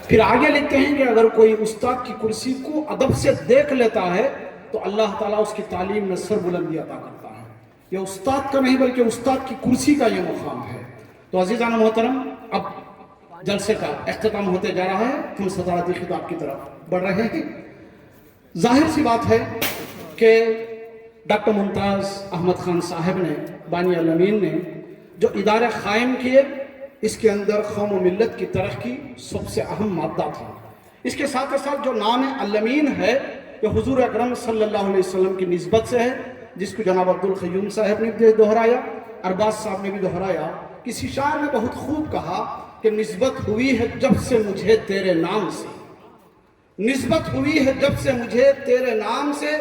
پھر آگے لکھتے ہیں کہ اگر کوئی استاد کی کرسی کو ادب سے دیکھ لیتا ہے تو اللہ تعالیٰ اس کی تعلیم میں سر بلندی عطا کرتا ہے. یہ استاد کا نہیں بلکہ استاد کی کرسی کا یہ مقام ہے. تو عزیزان محترم، اب جلسے کا اختتام ہوتے جا رہا ہے، ہم صدارتی خطاب کی طرف بڑھ رہے ہیں. ظاہر سی بات ہے کہ ڈاکٹر ممتاز احمد خان صاحب نے، بانی الامین نے جو ادارے قائم کیے، اس کے اندر قوم و ملت کی ترقی سب سے اہم مادہ تھا. اس کے ساتھ ساتھ جو نام الامین ہے یہ حضور اکرم صلی اللہ علیہ وسلم کی نسبت سے ہے، جس کو جناب عبدالقیوم صاحب نے بھی دہرایا، ارباز صاحب نے بھی دہرایا. کسی شاعر نے بہت خوب کہا کہ نسبت ہوئی ہے جب سے مجھے تیرے نام سے، نسبت ہوئی ہے جب سے مجھے تیرے نام سے،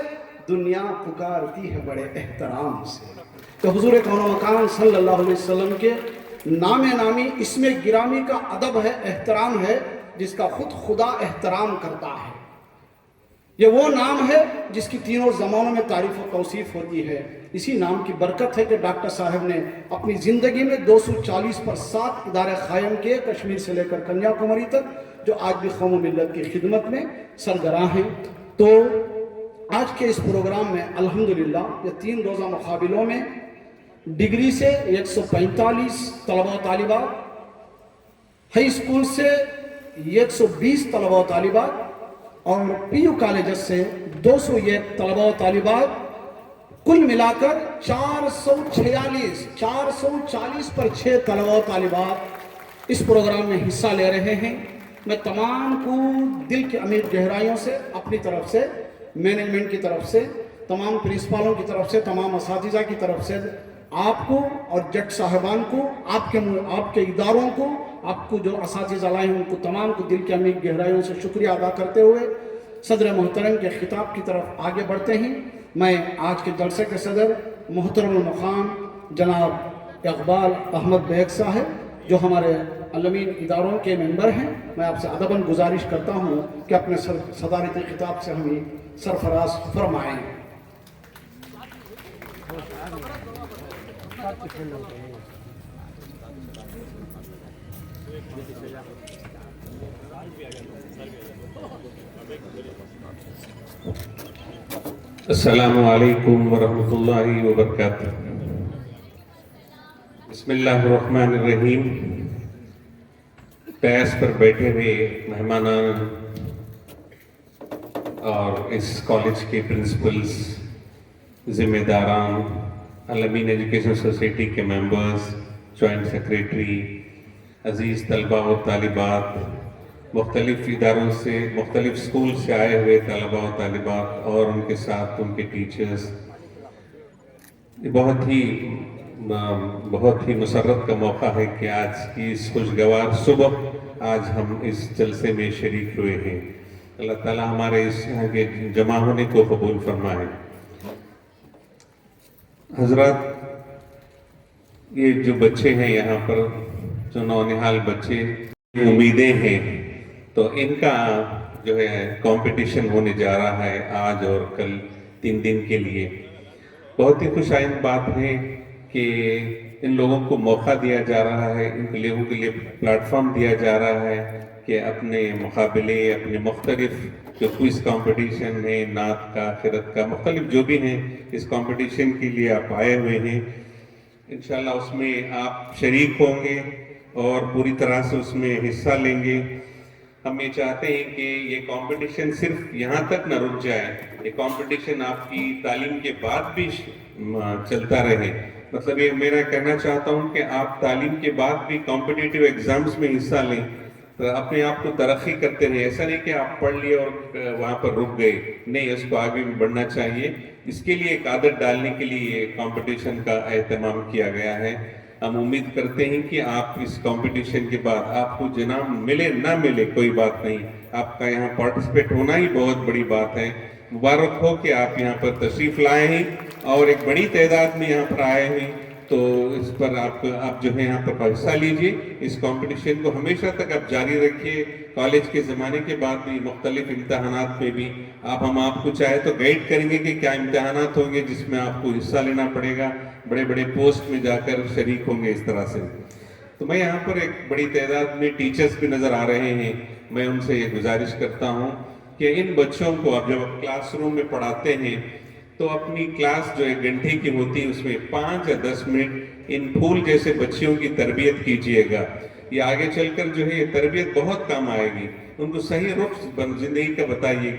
دنیا پکارتی ہے بڑے احترام سے. تو حضور کون و مکان صلی اللہ علیہ وسلم کے نام نامی اسم گرامی کا ادب ہے، احترام ہے، جس کا خود خدا احترام کرتا ہے. یہ وہ نام ہے جس کی تینوں زمانوں میں تعریف و توصیف ہوتی ہے. اسی نام کی برکت ہے کہ ڈاکٹر صاحب نے اپنی زندگی میں 240 پر 7 ادارے قائم کیے، کشمیر سے لے کر کنیا کماری تک، جو آج بھی قوم و ملت کی خدمت میں سرگراں ہیں. تو آج کے اس پروگرام میں الحمدللہ یہ 3 روزہ مقابلوں میں ڈگری سے 145 طلبہ و طالبات، ہائی اسکول سے 120 طلبہ و طالبات اور پی یو کالجز سے 201 طلبہ و طالبات، کل ملا کر 440 پر 6 طلبہ و طالبات اس پروگرام میں حصہ لے رہے ہیں. میں تمام کو دل کے عمیق گہرائیوں سے، اپنی طرف سے، مینجمنٹ کی طرف سے، تمام پرنسپالوں کی طرف سے، تمام اساتذہ کی طرف سے، آپ کو اور جج صاحبان کو، آپ کے اداروں کو، آپ کو جو اساتذہ لائے ہیں ان کو تمام کو دل کے عمیق گہرائیوں سے شکریہ ادا کرتے ہوئے صدر محترم کے خطاب کی طرف آگے بڑھتے ہیں. میں آج کے جلسے کے صدر محترم المقام جناب اقبال احمد بیگ صاحب، جو ہمارے الامین اداروں کے ممبر ہیں، میں آپ سے ادباً گزارش کرتا ہوں کہ اپنے صدارتی خطاب سے ہمیں سرفراز فرمائیں. السلام علیکم ورحمۃ اللہ وبرکاتہ. بسم اللہ الرحمن الرحیم. ڈیس پر بیٹھے ہوئے مہمانان اور اس کالج کے پرنسپلز، ذمہ داران، الامین ایجوکیشن سوسائٹی کے ممبرز، جوائنٹ سیکریٹری، عزیز طلبہ و طالبات، مختلف اداروں سے، مختلف سکول سے آئے ہوئے طلبہ و طالبات اور ان کے ساتھ ان کے ٹیچرز، بہت ہی مسرت کا موقع ہے کہ آج کی اس خوشگوار صبح آج ہم اس جلسے میں شریک ہوئے ہیں. اللہ تعالیٰ ہمارے اس یہاں کے جمع ہونے کو قبول فرمائے. حضرات، یہ جو بچے ہیں یہاں پر، جو نونہال بچے، امیدیں ہیں، تو ان کا جو ہے کمپٹیشن ہونے جا رہا ہے آج اور کل 3 دن کے لیے. بہت ہی خوش آئند بات ہے کہ ان لوگوں کو موقع دیا جا رہا ہے، ان لوگوں کے لیے پلیٹ فارم دیا جا رہا ہے کہ اپنے مقابلے، اپنے مختلف جو کوئز کمپٹیشن ہے، نعت کا، خیرت کا، مختلف جو بھی ہیں، اس کمپٹیشن کے لیے آپ آئے ہوئے ہیں. انشاءاللہ اس میں آپ شریک ہوں گے اور پوری طرح سے اس میں حصہ لیں گے. ہم یہ چاہتے ہیں کہ یہ کمپٹیشن صرف یہاں تک نہ رک جائے، یہ کمپٹیشن آپ کی تعلیم کے بعد بھی چلتا رہے. مطلب یہ میرا کہنا چاہتا ہوں کہ آپ تعلیم کے بعد بھی کمپٹیٹیو ایگزامز میں حصہ لیں، اپنے آپ کو ترقی کرتے رہیں. ایسا نہیں کہ آپ پڑھ لیے اور وہاں پر رک گئے، نہیں، اس کو آگے بھی بڑھنا چاہیے. اس کے لیے ایک عادت ڈالنے کے لیے یہ کمپٹیشن کا اہتمام کیا گیا ہے. ہم امید کرتے ہیں کہ آپ اس کمپٹیشن کے بعد آپ کو جناب ملے نہ ملے کوئی بات نہیں، آپ کا یہاں پارٹیسپیٹ ہونا ہی بہت بڑی بات ہے. مبارک ہو کہ آپ یہاں پر تشریف لائے ہیں اور ایک بڑی تعداد میں یہاں پر آئے ہیں. تو اس پر آپ جو ہے یہاں پر حصہ لیجئے. اس کمپٹیشن کو ہمیشہ تک آپ جاری رکھیے. کالج کے زمانے کے بعد بھی مختلف امتحانات میں بھی ہم آپ کو چاہے تو گائیڈ کریں گے کہ کیا امتحانات ہوں گے جس میں آپ کو حصہ لینا پڑے گا، بڑے بڑے پوسٹ میں جا کر شریک ہوں گے اس طرح سے. تو میں یہاں پر ایک بڑی تعداد میں ٹیچرز بھی نظر آ رہے ہیں، میں ان سے یہ گزارش کرتا ہوں کہ ان بچوں کو اب جب آپ کلاس روم میں پڑھاتے ہیں تو اپنی کلاس جو 1 گھنٹے کی ہوتی ہے اس میں 5 یا 10 منٹ ان پھول جیسے بچیوں کی تربیت کیجئے گا. یہ آگے چل کر جو ہے یہ تربیت بہت کام آئے گی. ان کو صحیح رخ زندگی کا بتائیے،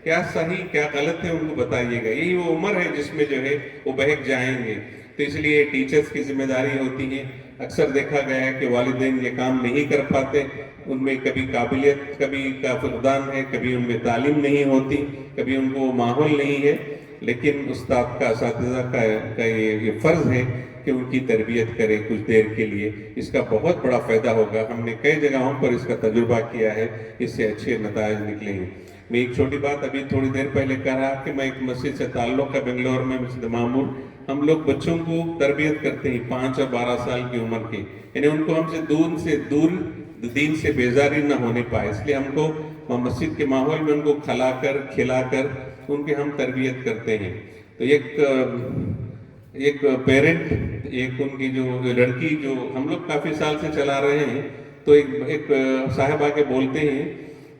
کیا صحیح کیا غلط ہے ان کو بتائیے گا. یہی وہ عمر ہے جس میں جو ہے وہ بہک جائیں گے. تو اس لیے ٹیچرز کی ذمہ داری ہوتی ہے. اکثر دیکھا گیا ہے کہ والدین یہ کام نہیں کر پاتے. ان میں کبھی قابلیت، کبھی کا فقدان ہے، کبھی ان میں تعلیم نہیں ہوتی، کبھی ان کو ماحول نہیں ہے. لیکن استاد کا، اساتذہ کا یہ فرض ہے کہ ان کی تربیت کرے کچھ دیر کے لیے. اس کا بہت بڑا فائدہ ہوگا. ہم نے کئی جگہوں پر اس کا تجربہ کیا ہے، اس سے اچھے نتائج نکلیں گے. میں ایک چھوٹی بات ابھی تھوڑی دیر پہلے کہہ رہا کہ میں ایک مسجد سے تعلق ہے بنگلور میں، مسجد معمور. ہم لوگ بچوں کو تربیت کرتے ہیں 5 اور 12 سال کی عمر کے، یعنی ان کو ہم سے دور دین سے بیزاری نہ ہونے پائے. اس لیے ہم کو مسجد کے ماحول میں ان کو کھلا کر کھلا کر ان کی ہم تربیت کرتے ہیں. تو ایک پیرنٹ، ایک ان کی جو لڑکی جو ہم لوگ کافی سال سے چلا رہے ہیں، تو ایک صاحب آ کے بولتے ہیں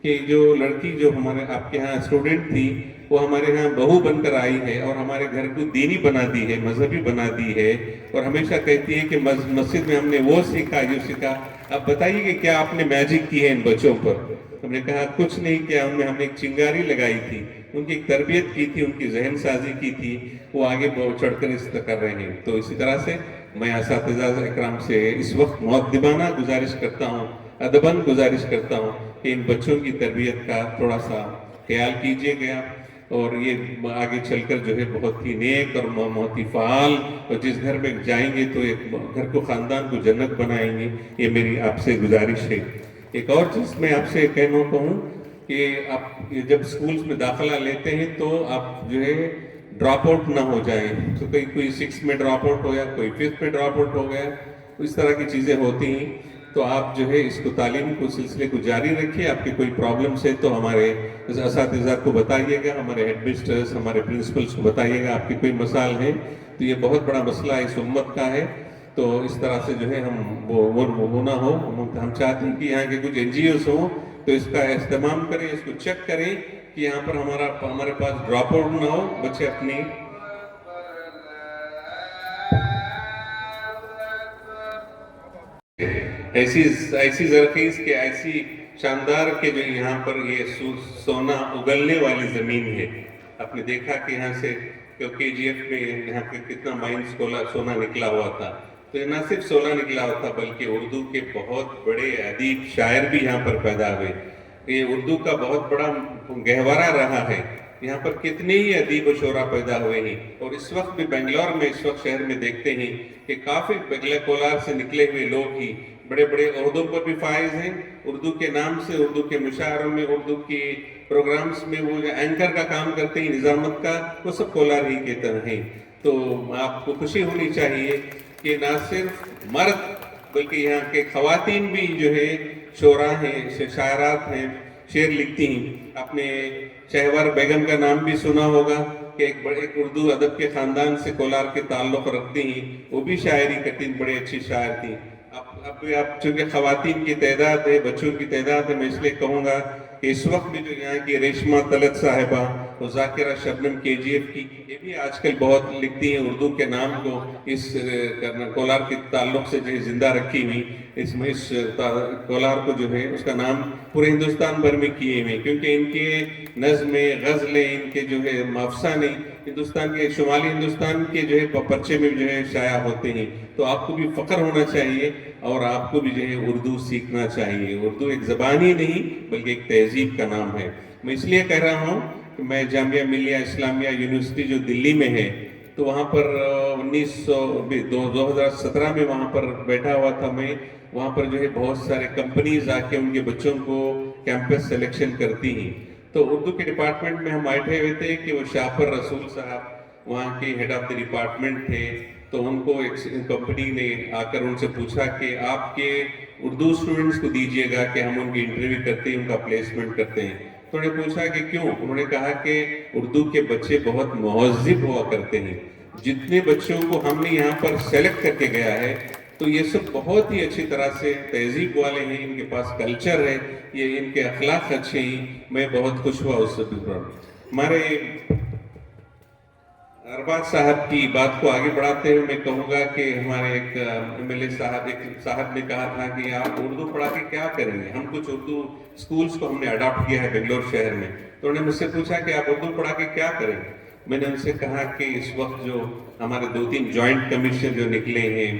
کہ جو لڑکی جو ہمارے آپ کے ہاں اسٹوڈنٹ تھی وہ ہمارے ہاں بہو بن کر آئی ہے اور ہمارے گھر کو دینی بنا دی ہے، مذہبی بنا دی ہے، اور ہمیشہ کہتی ہے کہ مسجد میں ہم نے وہ سیکھا جو سیکھا. اب بتائیے کہ کیا آپ نے میجک کی ہے ان بچوں پر؟ ہم نے کہا کچھ نہیں کیا. ان میں ہم نے ایک چنگاری لگائی تھی، ان کی ایک تربیت کی تھی، ان کی ذہن سازی کی تھی. وہ آگے چڑھ کر اس طرح کر رہے ہیں. تو اسی طرح سے میں اساتذہ اکرام سے اس وقت مؤدبانہ گزارش کرتا ہوں، ادباً گزارش کرتا ہوں کہ ان بچوں کی تربیت کا تھوڑا سا خیال کیجئے گا، اور یہ آگے چل کر جو ہے بہت ہی نیک اور بہت ہی فعال، اور جس گھر میں جائیں گے تو ایک گھر کو، خاندان کو جنت بنائیں گے. یہ میری آپ سے گزارش ہے. ایک اور چیز میں آپ سے کہنا کہوں کہ آپ جب سکولز میں داخلہ لیتے ہیں تو آپ جو ہے ڈراپ آؤٹ نہ ہو جائیں. تو کوئی 6 میں ڈراپ آؤٹ ہو گیا، کوئی 5 میں ڈراپ آؤٹ ہو گیا، اس طرح کی چیزیں ہوتی ہیں. تو آپ جو ہے اس کو تعلیم کو، سلسلے کو جاری رکھیے. آپ کے کوئی پرابلمس ہے تو ہمارے اساتذہ کو بتائیے گا، ہمارے ہیڈ مسٹرز، ہمارے پرنسپلز کو بتائیے گا. آپ کے کوئی مسائل ہیں تو یہ بہت بڑا مسئلہ اس امت کا ہے. تو اس طرح سے جو ہے ہم وہ نہ ہو. ہم چاہتے ہیں کہ یہاں کے کچھ NGOs ہوں تو اس کا اہتمام کریں، اس کو چیک کریں کہ یہاں پر ہمارے پاس ڈراپ آؤٹ نہ ہو. بچے اپنی ایسی زرخیز کے، ایسی شاندار کے جو یہاں پر یہ سونا اگلنے والی زمین ہے. آپ نے دیکھا کہ یہاں سے KGF میں یہاں پہ کتنا مائنز سونا نکلا ہوا تھا. تو یہ نہ صرف سونا نکلا ہوا تھا بلکہ اردو کے بہت بڑے ادیب شاعر بھی یہاں پر پیدا ہوئے. یہ اردو کا بہت بڑا گہوارہ رہا ہے. یہاں پر کتنے ہی ادیب و شعراء پیدا ہوئے ہیں. اور اس وقت بھی بنگلور میں، اس وقت شہر میں دیکھتے ہیں کہ کافی بغلہ کولار سے نکلے ہوئے لوگ ہی بڑے بڑے عہدوں پر بھی فائز ہیں. اردو کے نام سے، اردو کے مشاعروں میں، اردو کے پروگرامز میں وہ جو اینکر کا کام کرتے ہیں، نظامت کا، وہ سب کولار ہی کے طرح ہیں. تو آپ کو خوشی ہونی چاہیے کہ نہ صرف مرد بلکہ یہاں کے خواتین بھی جو ہے شعراء ہیں، شاعرات ہیں، شعر لکھتی ہیں. آپ نے شہوار بیگم کا نام بھی سنا ہوگا کہ ایک بڑے اردو ادب کے خاندان سے کولار کے تعلق رکھتی ہیں. وہ بھی شاعری کرتی ہیں، بڑے اچھی شاعر تھیں. اب چونکہ خواتین کی تعداد ہے، بچوں کی تعداد ہے، میں اس لیے کہوں گا کہ اس وقت بھی جو یہاں کی ریشمہ طلعت صاحبہ اور ذاکرہ شبنم KGF کی، یہ بھی آج کل بہت لکھتی ہیں. اردو کے نام کو اس کولار کے تعلق سے جو ہے زندہ رکھی ہوئی. اس کولار کو جو ہے اس کا نام پورے ہندوستان بھر میں کیے ہوئے، کیونکہ ان کے نظمیں، غزلیں، ان کے جو ہے افسانے ہندوستان کے، شمالی ہندوستان کے جو ہے پرچے میں جو ہے شائع ہوتے ہیں. تو آپ کو بھی فخر ہونا چاہیے اور آپ کو بھی جو ہے اردو سیکھنا چاہیے. اردو ایک زبان ہی نہیں بلکہ ایک تہذیب کا نام ہے. میں اس لیے کہہ رہا ہوں کہ میں جامعہ ملیہ اسلامیہ یونیورسٹی جو دلی میں ہے، تو وہاں پر 2017 میں وہاں پر بیٹھا ہوا تھا میں. وہاں پر جو ہے بہت سارے کمپنیز آ کے ان کے بچوں کو کیمپس سلیکشن کرتی ہیں. تو اردو کے ڈپارٹمنٹ میں ہم بیٹھے ہوئے تھے کہ وہ شاپر رسول صاحب وہاں کے ہیڈ آف دی ڈپارٹمنٹ تھے. تو ان کو ایک کمپنی نے آ کر ان سے پوچھا کہ آپ کے اردو اسٹوڈنٹس کو دیجئے گا کہ ہم ان کی انٹرویو کرتے ہیں، ان کا پلیسمنٹ کرتے ہیں. تو انہوں نے پوچھا کہ کیوں؟ انہوں نے کہا کہ اردو کے بچے بہت مہذب ہوا کرتے ہیں. جتنے بچوں کو ہم نے یہاں پر سیلیکٹ کر کے گیا ہے تو یہ سب بہت ہی اچھی طرح سے تہذیب والے ہیں، ان کے پاس کلچر ہے، یہ ان کے اخلاق اچھے ہیں. میں بہت خوش ہوا اس سے. ہمارے ارباز صاحب کی بات کو آگے بڑھاتے ہوئے میں کہوں گا کہ ہمارے ایک ایم ایل اے صاحب نے کہا تھا کہ آپ اردو پڑھا کے کیا کریں گے. ہم کچھ اردو اسکولز کو ہم نے اڈاپٹ کیا ہے بنگلور شہر میں. تو انہوں نے مجھ سے پوچھا کہ آپ اردو پڑھا کے کیا کریں گے. میں نے ان سے کہا کہ اس وقت جو ہمارے 2-3 جوائنٹ کمیشن جو نکلے ہیں،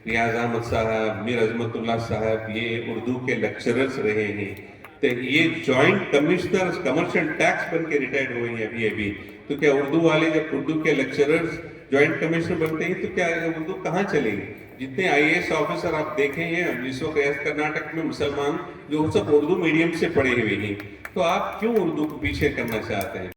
ریاض احمد صاحب، میر عظمت اللہ صاحب، یہ اردو کے لیکچررز رہے ہیں. تو یہ جوائنٹ کمشنر کمرشل ٹیکس بن کے ریٹائرڈ ہوئے ہیں ابھی. تو کیا اردو والے جب اردو کے لیکچررز جوائنٹ کمشنر بنتے ہیں تو کیا اردو کہاں چلے گی؟ جتنے IAS آفیسر آپ دیکھیں ہیں اس وقت کرناٹک میں مسلمان جو سب اردو میڈیم سے پڑھے ہوئے ہیں، تو آپ کیوں اردو کو پیچھے کرنا چاہتے ہیں؟